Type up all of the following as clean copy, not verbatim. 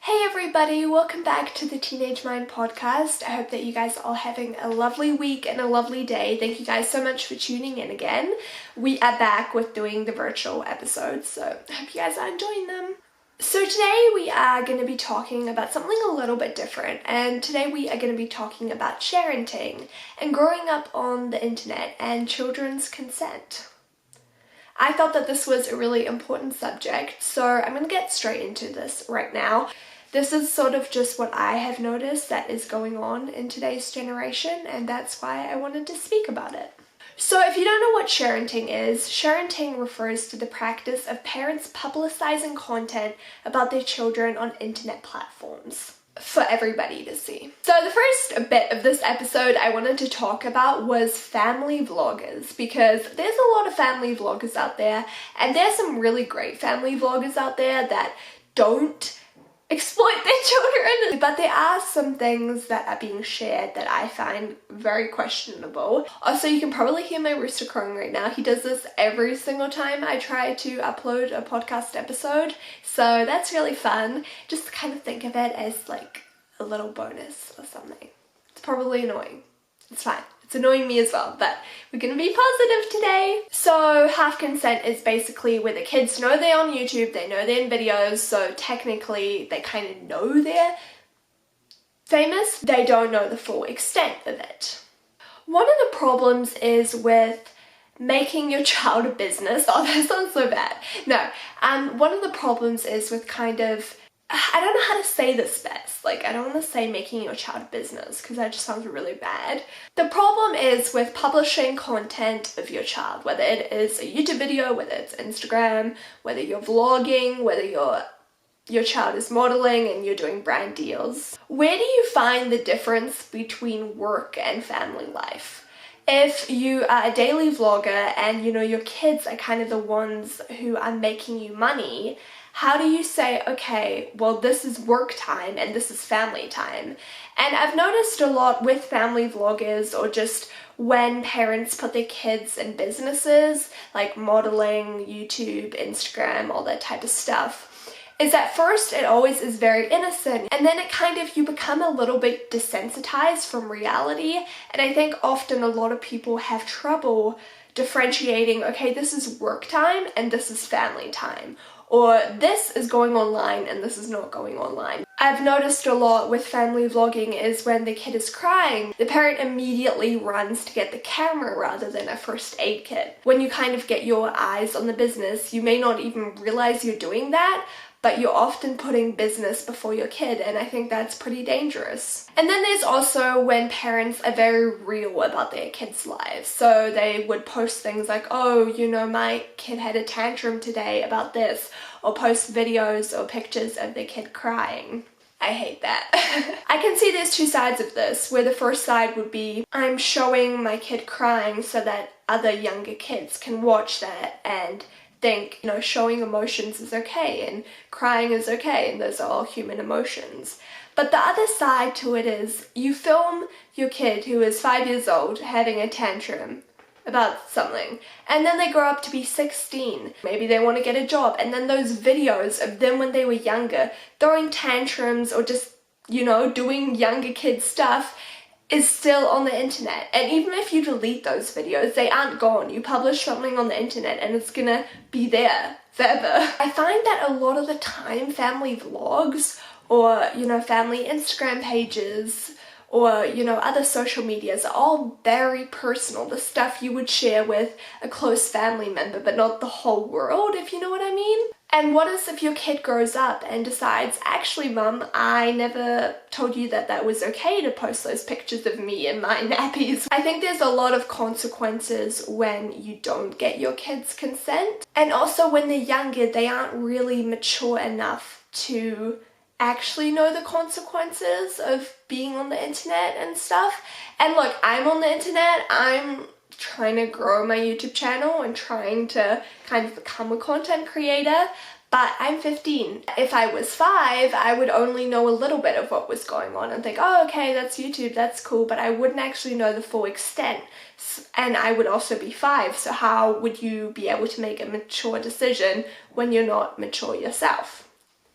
Hey everybody, welcome back to the Teenage Mind podcast. I hope that you guys are all having a lovely week and a lovely day. Thank you guys so much for tuning in again. We are back with doing the virtual episodes, so I hope you guys are enjoying them. So today we are going to be talking about something a little bit different, and today we are going to be talking about sharenting and growing up on the internet and children's consent. I thought that this was a really important subject, so I'm going to get straight into this right now. This is sort of just what I have noticed that is going on in today's generation, and that's why I wanted to speak about it. So if you don't know what sharenting refers to the practice of parents publicizing content about their children on internet platforms for everybody to see. So the first bit of this episode I wanted to talk about was family vloggers, because there's a lot of family vloggers out there, and there's some really great family vloggers out there that don't exploit their children, but there are some things that are being shared that I find very questionable. Also, you can probably hear my rooster crowing right now. He does this every single time I try to upload a podcast episode, so that's really fun. Just kind of think of it as like a little bonus or something. It's probably annoying. It's fine. It's annoying me as well, but we're gonna be positive today. So half consent is basically where the kids know they're on YouTube, they know they're in videos, so technically they kind of know they're famous. They don't know the full extent of it. One of the problems is with making your child a business. Oh, that sounds so bad. No, one of the problems is with kind of, I don't know how to say this best. Like, I don't want to say making your child a business because that just sounds really bad. The problem is with publishing content of your child, whether it is a YouTube video, whether it's Instagram, whether you're vlogging, whether your child is modeling and you're doing brand deals. Where do you find the difference between work and family life? If you are a daily vlogger and your kids are kind of the ones who are making you money, how do you say, okay, well, this is work time and this is family time? And I've noticed a lot with family vloggers, or just when parents put their kids in businesses like modeling, YouTube, Instagram, all that type of stuff, is at first it always is very innocent, and then it kind of, you become a little bit desensitized from reality. And I think often a lot of people have trouble differentiating, okay, this is work time and this is family time, or this is going online and this is not going online. I've noticed a lot with family vlogging is when the kid is crying, the parent immediately runs to get the camera rather than a first aid kit. When you kind of get your eyes on the business, you may not even realize you're doing that, but you're often putting business before your kid, and I think that's pretty dangerous. And then there's also when parents are very real about their kids' lives. So they would post things like, oh, my kid had a tantrum today about this, or post videos or pictures of their kid crying. I hate that. I can see there's two sides of this, where the first side would be, I'm showing my kid crying so that other younger kids can watch that and think, showing emotions is okay and crying is okay, and those are all human emotions. But the other side to it is, you film your kid who is 5 years old having a tantrum about something, and then they grow up to be 16. Maybe they want to get a job, and then those videos of them when they were younger throwing tantrums or just, doing younger kid stuff is still on the internet. And even if you delete those videos, they aren't gone. You publish something on the internet and it's gonna be there forever. I find that a lot of the time family vlogs, or family Instagram pages, or other social medias are all very personal. The stuff you would share with a close family member, but not the whole world, if you know what I mean. And what is if your kid grows up and decides, actually, Mum, I never told you that that was okay to post those pictures of me in my nappies? I think there's a lot of consequences when you don't get your kids' consent. And also when they're younger, they aren't really mature enough to actually know the consequences of being on the internet and stuff. And look, I'm on the internet, I'm trying to grow my YouTube channel and trying to kind of become a content creator, but I'm 15. If I was 5, I would only know a little bit of what was going on and think, oh, okay, that's YouTube, that's cool, but I wouldn't actually know the full extent. And I would also be 5, so how would you be able to make a mature decision when you're not mature yourself?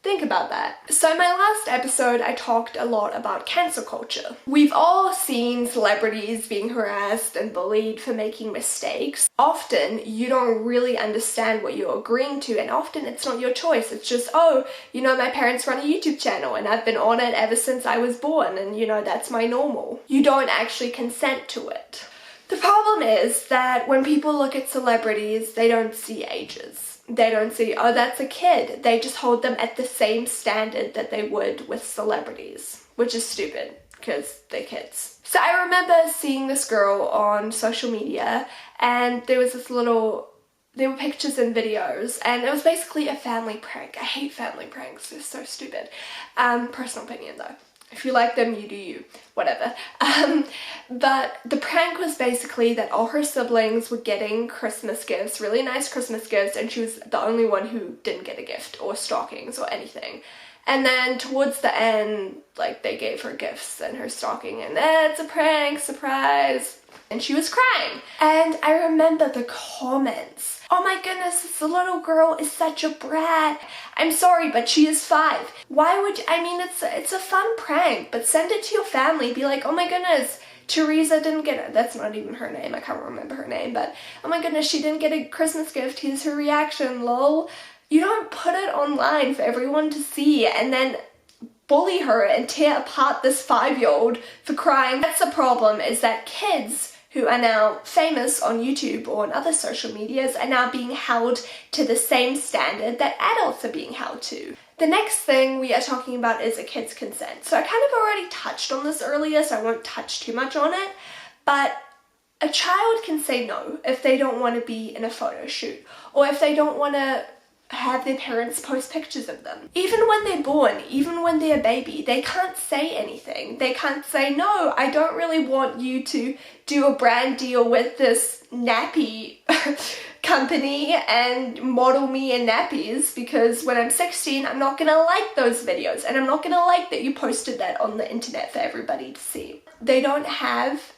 Think about that. So in my last episode, I talked a lot about cancel culture. We've all seen celebrities being harassed and bullied for making mistakes. Often, you don't really understand what you're agreeing to, and often it's not your choice. It's just, oh, you know, my parents run a YouTube channel and I've been on it ever since I was born, and you know, that's my normal. You don't actually consent to it. The problem is that when people look at celebrities, they don't see ages. They don't see, oh, that's a kid. They just hold them at the same standard that they would with celebrities, which is stupid because they're kids. So I remember seeing this girl on social media, and there was there were pictures and videos, and it was basically a family prank. I hate family pranks, they're so stupid. Personal opinion though. If you like them, you do you. Whatever. But the prank was basically that all her siblings were getting Christmas gifts, really nice Christmas gifts, and she was the only one who didn't get a gift or stockings or anything. And then towards the end, like, they gave her gifts and her stocking, and it's a prank, surprise. And she was crying. And I remember the comments. Oh my goodness, this little girl is such a brat. I'm sorry, but she is 5. Why would you, I mean, it's a fun prank, but send it to your family. Be like, oh my goodness, Teresa didn't get it. That's not even her name. I can't remember her name, but oh my goodness, she didn't get a Christmas gift. Here's her reaction, lol. You don't put it online for everyone to see and then bully her and tear apart this 5-year-old for crying. That's the problem, is that kids who are now famous on YouTube or on other social medias are now being held to the same standard that adults are being held to. The next thing we are talking about is a kid's consent. So I kind of already touched on this earlier, so I won't touch too much on it, but a child can say no if they don't want to be in a photo shoot, or if they don't want to have their parents post pictures of them. Even when they're born, even when they're a baby, they can't say anything. They can't say, no, I don't really want you to do a brand deal with this nappy company and model me in nappies, because when I'm 16, I'm not gonna like those videos, and I'm not gonna like that you posted that on the internet for everybody to see. They don't have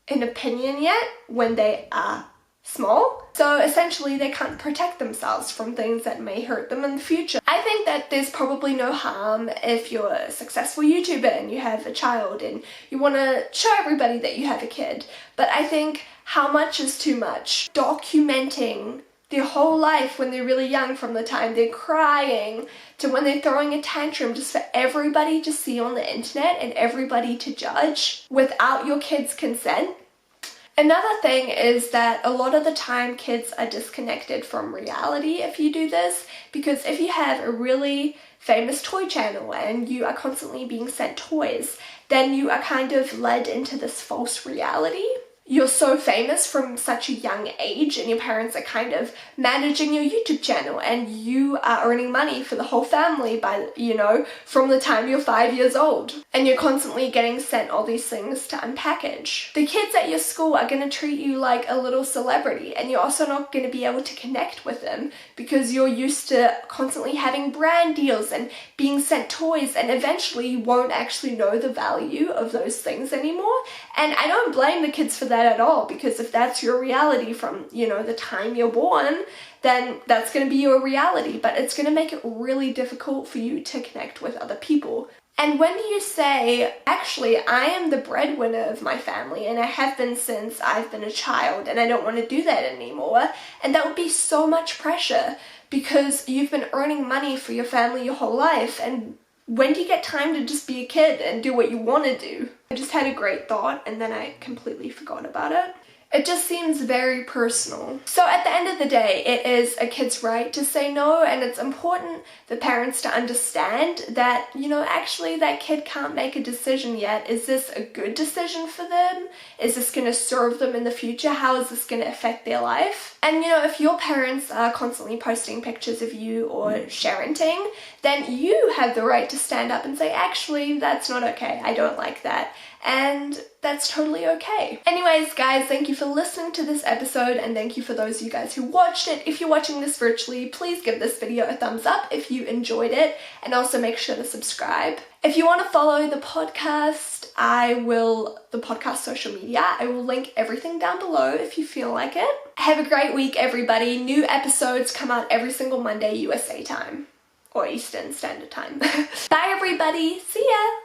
an opinion yet when they are small, so essentially they can't protect themselves from things that may hurt them in the future. I think that there's probably no harm if you're a successful YouTuber and you have a child and you want to show everybody that you have a kid, but I think how much is too much? Documenting their whole life when they're really young, from the time they're crying to when they're throwing a tantrum, just for everybody to see on the internet and everybody to judge without your kid's consent. Another thing is that a lot of the time kids are disconnected from reality if you do this, because if you have a really famous toy channel and you are constantly being sent toys, then you are kind of led into this false reality. You're so famous from such a young age, and your parents are kind of managing your YouTube channel, and you are earning money for the whole family by, you know, from the time you're 5 years old. And you're constantly getting sent all these things to unpackage. The kids at your school are going to treat you like a little celebrity, and you're also not going to be able to connect with them because you're used to constantly having brand deals and being sent toys, and eventually you won't actually know the value of those things anymore. And I don't blame the kids for that at all, because if that's your reality from, you know, the time you're born, then that's going to be your reality, but it's going to make it really difficult for you to connect with other people. And when you say, actually, I am the breadwinner of my family and I have been since I've been a child and I don't want to do that anymore, and that would be so much pressure because you've been earning money for your family your whole life, and when do you get time to just be a kid and do what you want to do? I just had a great thought and then I completely forgot about it. It just seems very personal. So at the end of the day, it is a kid's right to say no, and it's important for parents to understand that, you know, actually that kid can't make a decision yet. Is this a good decision for them? Is this going to serve them in the future? How is this going to affect their life? And, you know, if your parents are constantly posting pictures of you or sharenting, then you have the right to stand up and say, actually, that's not okay. I don't like that. And that's totally okay. Anyways, guys, thank you for listening to this episode, and thank you for those of you guys who watched it. If you're watching this virtually, please give this video a thumbs up if you enjoyed it, and also make sure to subscribe. If you want to follow the podcast, the podcast social media, I will link everything down below if you feel like it. Have a great week, everybody. New episodes come out every single Monday, USA time. or Eastern Standard Time. Bye everybody, see ya!